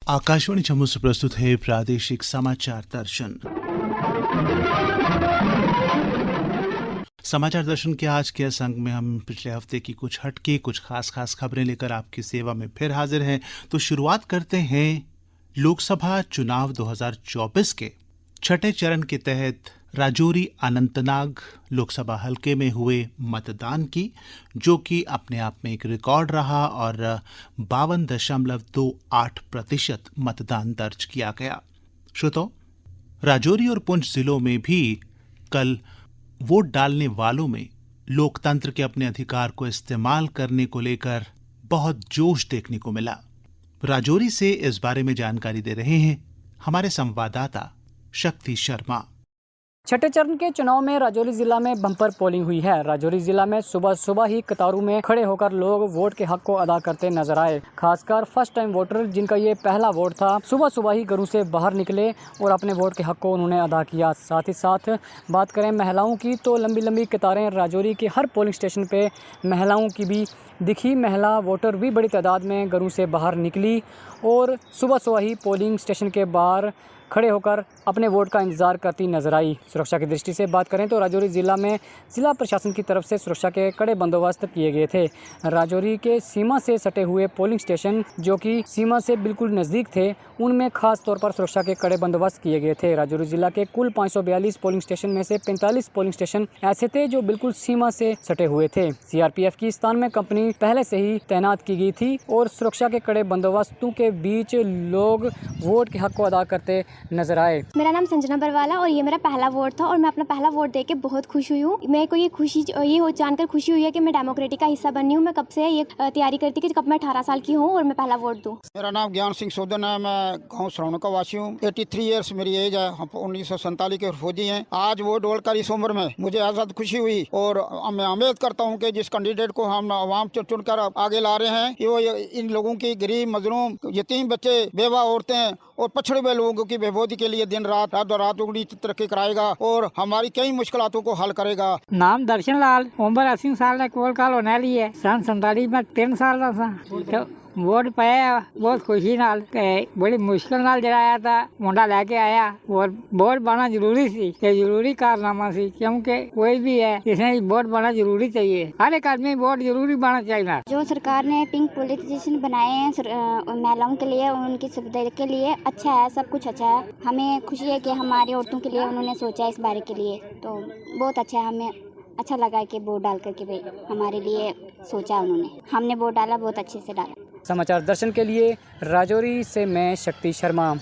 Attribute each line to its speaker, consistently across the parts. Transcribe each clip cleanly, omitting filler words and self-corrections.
Speaker 1: आकाशवाणी जम्मू से प्रस्तुत है प्रादेशिक समाचार दर्शन। समाचार दर्शन के आज के अंक में हम पिछले हफ्ते की कुछ हटके कुछ खास खबरें लेकर आपकी सेवा में फिर हाजिर हैं। तो शुरुआत करते हैं लोकसभा चुनाव 2024 के छठे चरण के तहत राजौरी अनंतनाग लोकसभा हलके में हुए मतदान की, जो कि अपने आप में एक रिकॉर्ड रहा और 52.28% मतदान दर्ज किया गया। श्रोताओ, राजौरी और पुंछ जिलों में भी कल वोट डालने वालों में लोकतंत्र के अपने अधिकार को इस्तेमाल करने को लेकर बहुत जोश देखने को मिला। राजौरी से इस बारे में जानकारी दे रहे हैं हमारे संवाददाता शक्ति शर्मा।
Speaker 2: छठे चरण के चुनाव में राजौरी जिला में बम्पर पोलिंग हुई है। राजौरी जिला में सुबह ही कतारों में खड़े होकर लोग वोट के हक को अदा करते नजर आए। खासकर फर्स्ट टाइम वोटर जिनका ये पहला वोट था, सुबह ही घरों से बाहर निकले और अपने वोट के हक को उन्होंने अदा किया। साथ ही साथ बात करें महिलाओं की, तो लंबी कतारें राजौरी के हर पोलिंग स्टेशन पे महिलाओं की भी दिखी। महिला वोटर भी बड़ी तादाद में घरों से बाहर निकली और सुबह ही पोलिंग स्टेशन के बाहर खड़े होकर अपने वोट का इंतजार करती नजर आई। सुरक्षा की दृष्टि से बात करें तो राजौरी जिला में जिला प्रशासन की तरफ से सुरक्षा के कड़े बंदोबस्त किए गए थे। राजौरी के सीमा से सटे हुए पोलिंग स्टेशन जो कि सीमा से बिल्कुल नज़दीक थे, उनमें खास तौर पर सुरक्षा के कड़े बंदोबस्त किए गए थे। राजौरी जिला के कुल 542 पोलिंग स्टेशन में से 45 पोलिंग स्टेशन ऐसे थे जो बिल्कुल सीमा से सटे हुए थे। CRPF की स्थान में कंपनी पहले से ही तैनात की गई थी और सुरक्षा के कड़े बंदोबस्तों के बीच लोग वोट के हक को अदा करते नजर आए।
Speaker 3: मेरा नाम संजना बरवाला और ये मेरा पहला वोट था और मैं अपना पहला वोट देके बहुत खुश हुई हूँ। मेरे को ये जानकर खुशी हुई है कि मैं डेमोक्रेटिक का हिस्सा बनी हूँ। मैं कब से ये तैयारी करती कि कब मैं 18 साल की हूँ और मैं पहला वोट दूँ।
Speaker 4: मेरा नाम ज्ञान सिंह सोदन है। मैं गाँव श्रवण का वासी हूँ। 83 ईयर्स मेरी एज है। हम 1947 के फौजी हैं। आज वोट डालकर इस उम्र में मुझे आजाद खुशी हुई और मैं उम्मीद करता हूँ कि जिस कैंडिडेट को हम आवाम चुनकर आगे ला रहे हैं कि वो इन लोगों की गरीब, मजलूम, यतीम बच्चे, बेवा औरतें और पछड़े हुए लोगों की बेबोदी के लिए दिन रात उगड़ी तरक्की कराएगा और हमारी कई मुश्किलों को हल करेगा।
Speaker 5: नाम दर्शन लाल, उम्र 80 साल है, कोल काल होने वाली है। सन 47 में 3 साल का था तो वोट पाया बहुत खुशी नाल। बड़ी मुश्किल नाल जरा आया था, मुंडा लेके आया और वोट पाना जरूरी सी, ये जरूरी कारनामा सी, क्योंकि कोई भी है इसने वोट पाना जरूरी चाहिए। हर एक आदमी वोट जरूरी पाना चाहिए।
Speaker 3: जो सरकार ने पिंक पोलिंग स्टेशन बनाए हैं महिलाओं के लिए, उनकी सुविधा के लिए अच्छा है, सब कुछ अच्छा है। हमें खुशी है कि हमारी औरतों के लिए उन्होंने सोचा इस बारे के लिए, तो बहुत अच्छा है। हमें अच्छा लगा कि वोट डाल करके भाई हमारे लिए सोचा उन्होंने। हमने वोट डाला, बहुत अच्छे से डाला।
Speaker 2: समाचार दर्शन के लिए राजौरी से मैं शक्ति शर्मा।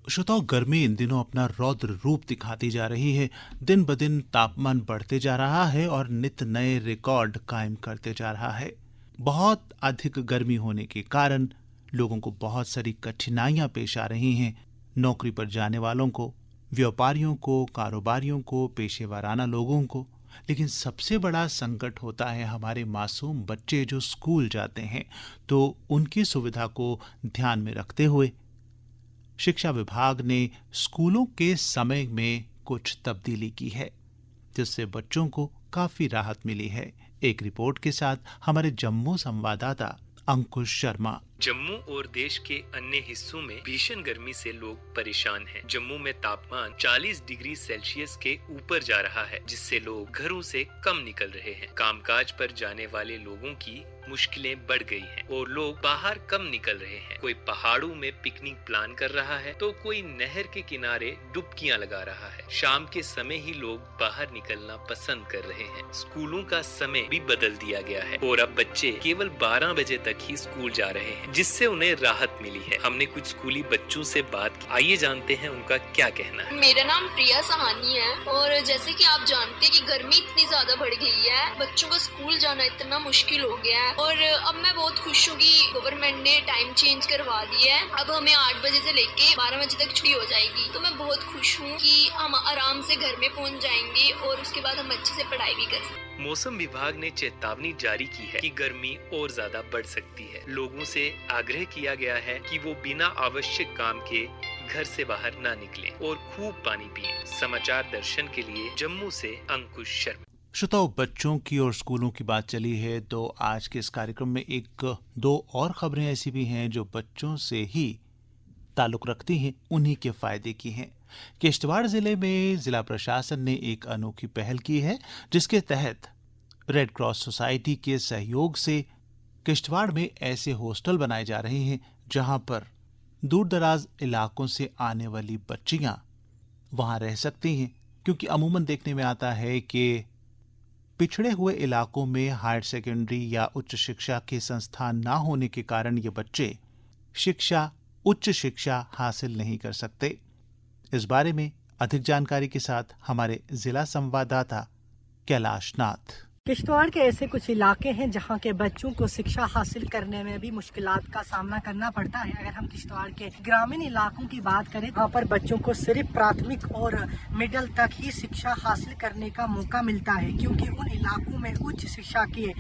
Speaker 1: श्रोताओ, गर्मी इन दिनों अपना रौद्र रूप दिखाती जा रही है। दिन ब दिन तापमान बढ़ते जा रहा है और नित नए रिकॉर्ड कायम करते जा रहा है। बहुत अधिक गर्मी होने के कारण लोगों को बहुत सारी कठिनाइयां पेश आ रही हैं। नौकरी पर जाने वालों को, व्यापारियों को, कारोबारियों को, पेशेवराना लोगों को। लेकिन सबसे बड़ा संकट होता है हमारे मासूम बच्चे जो स्कूल जाते हैं। तो उनकी सुविधा को ध्यान में रखते हुए शिक्षा विभाग ने स्कूलों के समय में कुछ तब्दीली की है, जिससे बच्चों को काफी राहत मिली है। एक रिपोर्ट के साथ हमारे जम्मू संवाददाता अंकुश शर्मा।
Speaker 6: जम्मू और देश के अन्य हिस्सों में भीषण गर्मी से लोग परेशान हैं। जम्मू में तापमान 40 डिग्री सेल्सियस के ऊपर जा रहा है, जिससे लोग घरों से कम निकल रहे हैं। कामकाज पर जाने वाले लोगों की मुश्किलें बढ़ गई हैं और लोग बाहर कम निकल रहे हैं। कोई पहाड़ों में पिकनिक प्लान कर रहा है तो कोई नहर के किनारे डुबकियां लगा रहा है। शाम के समय ही लोग बाहर निकलना पसंद कर रहे हैं। स्कूलों का समय भी बदल दिया गया है और अब बच्चे केवल 12 बजे तक ही स्कूल जा रहे हैं, जिससे उन्हें राहत मिली है। हमने कुछ स्कूली बच्चों से बात की, आइए जानते हैं उनका क्या कहना है।
Speaker 7: मेरा नाम प्रिया सहानी है और जैसे कि आप जानते हैं कि गर्मी इतनी ज्यादा बढ़ गई है, बच्चों को स्कूल जाना इतना मुश्किल हो गया है और अब मैं बहुत खुश हूँ कि गवर्नमेंट ने टाइम चेंज करवा दिया है। अब हमें 8 बजे से लेके 12 बजे तक छुट्टी हो जाएगी, तो मैं बहुत खुश हूँ कि हम आराम से घर में पहुँच जाएंगे और उसके बाद हम अच्छे से पढ़ाई भी कर सकते।
Speaker 6: मौसम विभाग ने चेतावनी जारी की है कि गर्मी और ज्यादा बढ़ सकती है। लोगों से आग्रह किया गया है कि वो बिना आवश्यक काम के घर से बाहर ना निकलें और खूब पानी पिएं। समाचार दर्शन के लिए जम्मू से अंकुश शर्मा।
Speaker 1: श्रोताओ, बच्चों की और स्कूलों की बात चली है तो आज के इस कार्यक्रम में एक दो और खबरें ऐसी भी हैं जो बच्चों से ही ताल्लुक रखती हैं उन्हीं के फायदे की हैं। किश्तवाड़ जिले में जिला प्रशासन ने एक अनोखी पहल की है, जिसके तहत रेड क्रॉस सोसाइटी के सहयोग से किश्तवाड़ में ऐसे हॉस्टल बनाए जा रहे हैं जहां पर दूर दराज इलाकों से आने वाली बच्चियां वहां रह सकती हैं, क्योंकि अमूमन देखने में आता है कि पिछड़े हुए इलाकों में हायर सेकेंडरी या उच्च शिक्षा के संस्थान ना होने के कारण ये बच्चे उच्च शिक्षा हासिल नहीं कर सकते। इस बारे में अधिक जानकारी के साथ हमारे जिला संवाददाता कैलाश नाथ।
Speaker 8: किश्तवाड़ के ऐसे कुछ इलाके हैं जहां के बच्चों को शिक्षा हासिल करने में भी मुश्किलात का सामना करना पड़ता है। अगर हम किश्तवाड़ के ग्रामीण इलाकों की बात करें, वहां पर बच्चों को सिर्फ प्राथमिक और मिडिल तक ही शिक्षा हासिल करने का मौका मिलता है, क्योंकि उन इलाकों में उच्च शिक्षा के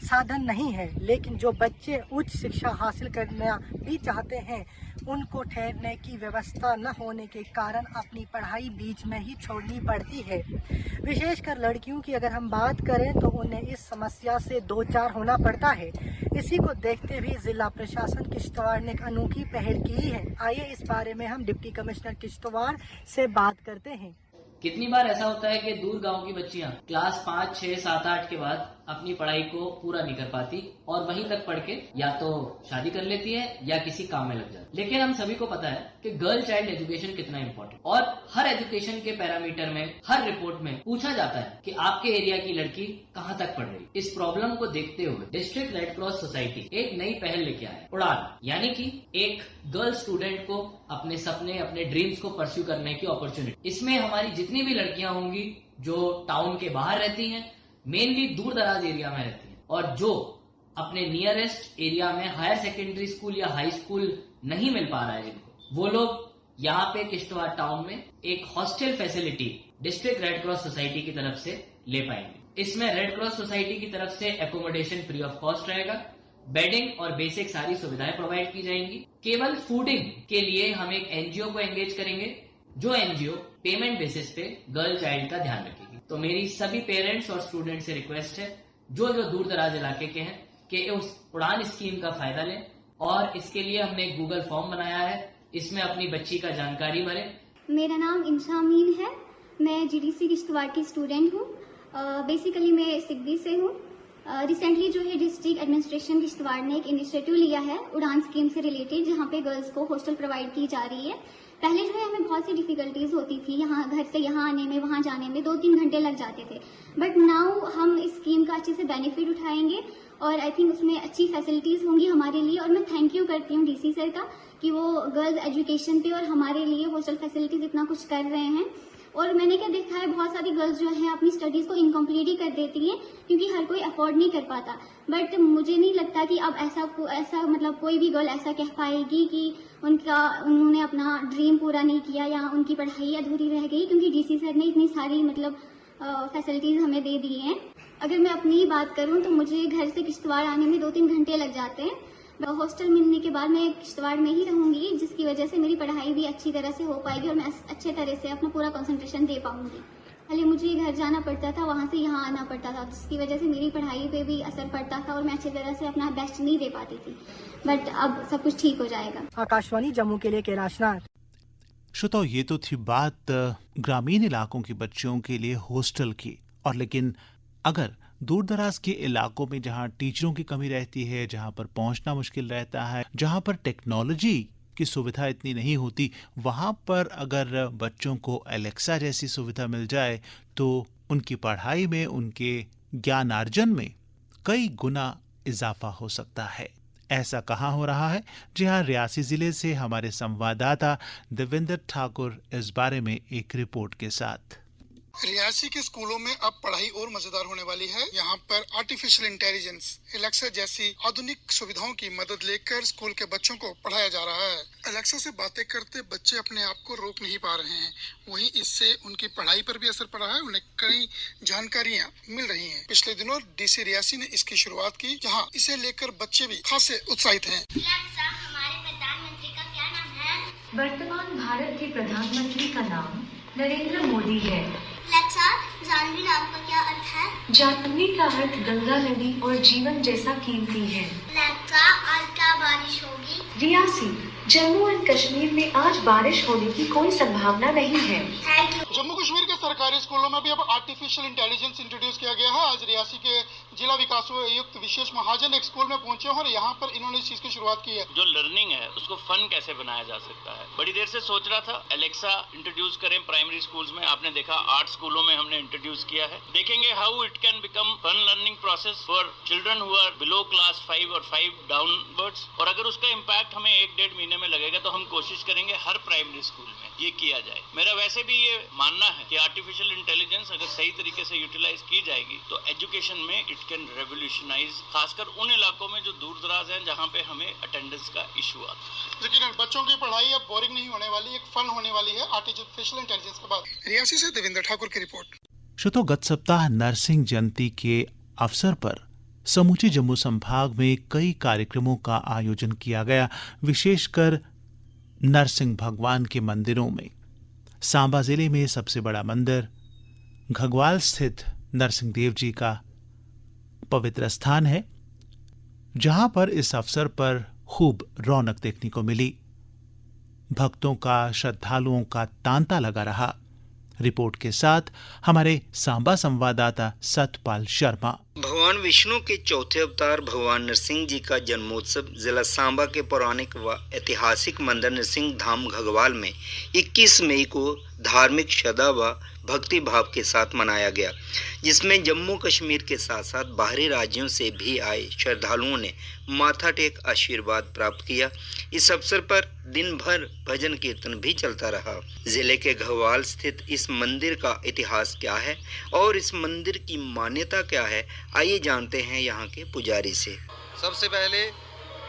Speaker 8: साधन नहीं है। लेकिन जो बच्चे उच्च शिक्षा हासिल करना भी चाहते हैं, उनको ठहरने की व्यवस्था न होने के कारण अपनी पढ़ाई बीच में ही छोड़नी पड़ती है। विशेषकर लड़कियों की अगर हम बात करें तो उन्हें इस समस्या से दो चार होना पड़ता है। इसी को देखते हुए जिला प्रशासन किश्तवाड़ ने एक अनोखी पहल की है। आइए इस बारे में हम डिप्टी कमिश्नर किश्तवाड़ से बात करते हैं।
Speaker 9: कितनी बार ऐसा होता है कि दूर गांव की बच्चियां क्लास 5, 6, 7, 8 के बाद अपनी पढ़ाई को पूरा नहीं कर पाती और वहीं तक पढ़ के या तो शादी कर लेती है या किसी काम में लग जाती। लेकिन हम सभी को पता है कि गर्ल चाइल्ड एजुकेशन कितना इम्पोर्टेंट, और हर एजुकेशन के पैरामीटर में, हर रिपोर्ट में पूछा जाता है कि आपके एरिया की लड़की कहाँ तक पढ़ रही। इस प्रॉब्लम को देखते हुए डिस्ट्रिक्ट रेड क्रॉस सोसाइटी एक नई पहल लेके आया, उड़ान, यानी कि एक गर्ल स्टूडेंट को अपने सपने, अपने ड्रीम्स को परस्यू करने की अपॉर्चुनिटी। इसमें हमारी जितनी भी लड़कियां होंगी जो टाउन के बाहर रहती हैं, मेनली दूर दराज एरिया में रहती हैं, और जो अपने नियरेस्ट एरिया में हायर सेकेंडरी स्कूल या हाई स्कूल नहीं मिल पा रहा है जिनको, वो लोग यहाँ पे किश्तवाड़ टाउन में एक hostel facility district red cross society की तरफ से ले पाएंगे। इसमें रेड क्रॉस सोसाइटी की तरफ से एकोमोडेशन फ्री ऑफ कॉस्ट रहेगा, बेडिंग और बेसिक सारी सुविधाएं प्रोवाइड की जाएंगी। केवल फूडिंग के लिए हम एक एनजीओ को एंगेज करेंगे, जो एनजीओ पेमेंट बेसिस पे गर्ल चाइल्ड का ध्यान रखेगी। तो मेरी सभी पेरेंट्स और स्टूडेंट से रिक्वेस्ट है, जो दूर दराज इलाके के हैं, कि उस उड़ान स्कीम का फायदा लें। और इसके लिए हमने एक गूगल फॉर्म बनाया है, इसमें अपनी बच्ची का जानकारी भरें।
Speaker 3: मेरा नाम इंशा अमीन है, मैं जीडीसी किश्तवाड़ की स्टूडेंट हूँ। बेसिकली मैं सिग्दी से हूँ। रिसेंटली जो है डिस्ट्रिक्ट एडमिनिस्ट्रेशन किश्तवाड़ ने एक इनिशिएटिव लिया है उड़ान स्कीम से रिलेटेड, जहाँ पे गर्ल्स को हॉस्टल प्रोवाइड की जा रही है। पहले जो है हमें बहुत सी डिफिकल्टीज होती थी, यहाँ घर से यहाँ आने में, वहाँ जाने में 2-3 घंटे लग जाते थे। बट नाउ हम इस स्कीम का अच्छे से बेनिफिट उठाएंगे और आई थिंक उसमें अच्छी फैसिलिटीज होंगी हमारे लिए। और मैं थैंक यू करती हूँ डीसी सर का कि वो गर्ल्स एजुकेशन पे और हमारे लिए हॉस्टल फैसिलिटीज इतना कुछ कर रहे हैं। और मैंने क्या देखा है, बहुत सारी गर्ल्स जो हैं अपनी स्टडीज को इनकम्प्लीट ही कर देती हैं, क्योंकि हर कोई अफोर्ड नहीं कर पाता। बट मुझे नहीं लगता कि अब ऐसा मतलब कोई भी गर्ल ऐसा कह पाएगी कि उन्होंने अपना ड्रीम पूरा नहीं किया या उनकी पढ़ाई अधूरी रह गई, क्योंकि डीसी सर ने इतनी सारी मतलब फैसिलिटीज हमें दे दी हैं। अगर मैं अपनी ही बात करूं तो मुझे घर से किश्तवाड़ आने में 2-3 घंटे लग जाते हैं। हॉस्टल मिलने के बाद मैं किश्तवाड़ में ही रहूंगी, जिसकी वजह से मेरी पढ़ाई भी अच्छी तरह से हो पाएगी और मैं अच्छे तरह से अपना पूरा कंसंट्रेशन दे पाऊंगी। पहले मुझे घर जाना पड़ता था, वहाँ से यहाँ आना पड़ता था, जिसकी वजह से मेरी पढ़ाई पे भी असर पड़ता था और मैं अच्छी तरह से अपना बेस्ट नहीं दे पाती थी। बट अब सब कुछ ठीक हो जाएगा।
Speaker 8: आकाशवाणी जम्मू के लिए कैलाश नाथ।
Speaker 1: श्रोताओ, ये तो थी बात ग्रामीण इलाकों की बच्चियों के लिए हॉस्टल की। और लेकिन अगर दूर दराज के इलाकों में जहां टीचरों की कमी रहती है, जहां पर पहुंचना मुश्किल रहता है, जहां पर टेक्नोलॉजी की सुविधा इतनी नहीं होती, वहां पर अगर बच्चों को एलेक्सा जैसी सुविधा मिल जाए तो उनकी पढ़ाई में, उनके ज्ञानार्जन में कई गुना इजाफा हो सकता है। ऐसा कहाँ हो रहा है? जी हाँ, रियासी जिले से हमारे संवाददाता देवेंद्र ठाकुर इस बारे में एक रिपोर्ट के साथ।
Speaker 10: रियासी के स्कूलों में अब पढ़ाई और मजेदार होने वाली है। यहाँ पर आर्टिफिशियल इंटेलिजेंस, एलेक्सा जैसी आधुनिक सुविधाओं की मदद लेकर स्कूल के बच्चों को पढ़ाया जा रहा है। एलेक्सा से बातें करते बच्चे अपने आप को रोक नहीं पा रहे हैं, वहीं इससे उनकी पढ़ाई पर भी असर पड़ा है। उन्हें कई जानकारियाँ मिल रही है। पिछले दिनों डीसी रियासी ने इसकी शुरुआत की, जहाँ इसे लेकर बच्चे भी खासे उत्साहित है।
Speaker 3: एलेक्सा, हमारे प्रधानमंत्री का क्या नाम है?
Speaker 11: वर्तमान भारत के प्रधानमंत्री का नाम नरेंद्र मोदी है।
Speaker 3: एलेक्सा, जानवी नाम का क्या अर्थ है?
Speaker 11: जानवी का अर्थ गंगा नदी और जीवन जैसा कीमती है।
Speaker 3: एलेक्सा, आज क्या बारिश होगी?
Speaker 11: रियासी, जम्मू एंड कश्मीर में आज बारिश होने की कोई संभावना नहीं है।
Speaker 10: जम्मू कश्मीर के सरकारी स्कूलों में भी अब आर्टिफिशियल इंटेलिजेंस इंट्रोड्यूस किया गया है। आज रियासी के जिला विकास आयुक्त विशेष महाजन एक स्कूल में पहुंचे हैं और यहाँ पर इन्होंने इस चीज की शुरुआत की है।
Speaker 12: जो लर्निंग है उसको फन कैसे बनाया जा सकता है। बड़ी देर से सोच रहा था एलेक्सा इंट्रोड्यूस करें प्राइमरी स्कूल्स में। आपने देखा 8 स्कूलों में हमने इंट्रोड्यूस किया है। देखेंगे how it can become fun learning process for children who are below class 5 और 5 डाउनवर्ड्स। और अगर उसका इम्पैक्ट हमें 1-1.5 महीने में लगेगा तो हम कोशिश करेंगे हर प्राइमरी स्कूल में ये किया जाए। मेरा वैसे भी ये मानना है कि आर्टिफिशियल इंटेलिजेंस अगर सही तरीके से यूटिलाइज की जाएगी तो एजुकेशन में इट कैन रेवोल्यूशनाइज, खासकर उन इलाकों में जो दूर दराज हैं जहाँ पे हमें अटेंडेंस का इशू आता है।
Speaker 10: लेकिन बच्चों की पढ़ाई अब बोरिंग नहीं होने वाली, एक फन होने वाली है आर्टिफिशियल इंटेलिजेंस के बाद। रियासी से देवेंद्र ठाकुर की रिपोर्ट।
Speaker 1: श्रोतो, गत सप्ताह नरसिंह जयंती के अवसर पर समूचे जम्मू संभाग में कई कार्यक्रमों का आयोजन किया गया, विशेषकर नरसिंह भगवान के मंदिरों में। सांबा जिले में सबसे बड़ा मंदिर घगवाल स्थित नरसिंह देव जी का पवित्र स्थान है, जहां पर इस अवसर पर खूब रौनक देखने को मिली। भक्तों का, श्रद्धालुओं का तांता लगा रहा। रिपोर्ट के साथ हमारे सांबा संवाददाता सतपाल शर्मा।
Speaker 13: भगवान विष्णु के चौथे अवतार भगवान नरसिंह जी का जन्मोत्सव जिला सांबा के पौराणिक व ऐतिहासिक मंदिर नरसिंह धाम घगवाल में 21 मई को धार्मिक श्रद्धा व भक्ति भाव के साथ मनाया गया, जिसमें जम्मू कश्मीर के साथ साथ बाहरी राज्यों से भी आए श्रद्धालुओं ने माथा टेक आशीर्वाद प्राप्त किया। इस अवसर पर दिन भर भजन कीर्तन भी चलता रहा। जिले के घगवाल स्थित इस मंदिर का इतिहास क्या है और इस मंदिर की मान्यता क्या है, आइए जानते हैं यहाँ के पुजारी से।
Speaker 14: सबसे पहले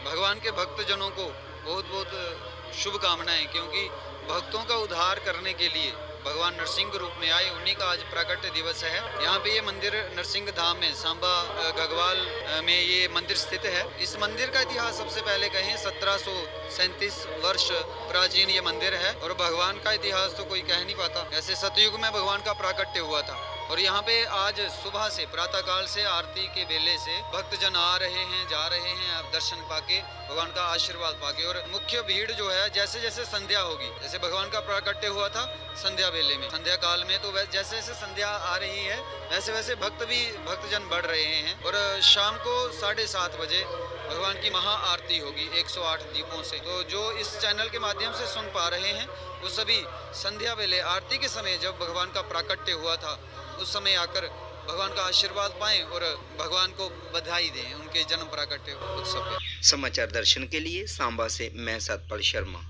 Speaker 14: भगवान के भक्तजनों को बहुत बहुत शुभकामनाएं, क्योंकि भक्तों का उद्धार करने के लिए भगवान नरसिंह रूप में आए, उन्हीं का आज प्राकट्य दिवस है। यहाँ पे ये मंदिर नरसिंह धाम में सांबा घगवाल में ये मंदिर स्थित है। इस मंदिर का इतिहास सबसे पहले कहें 1737 वर्ष प्राचीन ये मंदिर है और भगवान का इतिहास तो कोई कह नहीं पाता। ऐसे सतयुग में भगवान का प्राकट्य हुआ था और यहाँ पे आज सुबह से प्रातःकाल से आरती के बेले से भक्तजन आ रहे हैं, जा रहे हैं आप दर्शन पाके, भगवान का आशीर्वाद पाके। और मुख्य भीड़ जो है जैसे जैसे संध्या होगी, जैसे भगवान का प्राकट्य हुआ था संध्या बेले में, संध्या काल में, तो जैसे जैसे संध्या आ रही है वैसे वैसे भक्तजन बढ़ रहे हैं। और शाम को 7:30 बजे भगवान की महा आरती होगी 108 दीपों से। तो जो इस चैनल के माध्यम से सुन पा रहे हैं वो सभी संध्या बेले आरती के समय जब भगवान का प्राकट्य हुआ था उस समय आकर भगवान का आशीर्वाद पाएं और भगवान को बधाई दें उनके जन्म प्राकट्य उत्सव पे।
Speaker 13: समाचार दर्शन के लिए सांबा से मैं सतपाल शर्मा।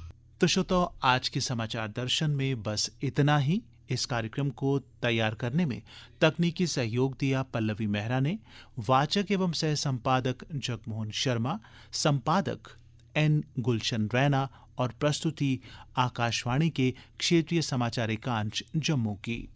Speaker 1: तो श्रोतो, आज के समाचार दर्शन में बस इतना ही। इस कार्यक्रम को तैयार करने में तकनीकी सहयोग दिया पल्लवी मेहरा ने, वाचक एवं सह संपादक जगमोहन शर्मा, संपादक एन गुलशन रैना और प्रस्तुति आकाशवाणी के क्षेत्रीय समाचार एकांश जम्मू की।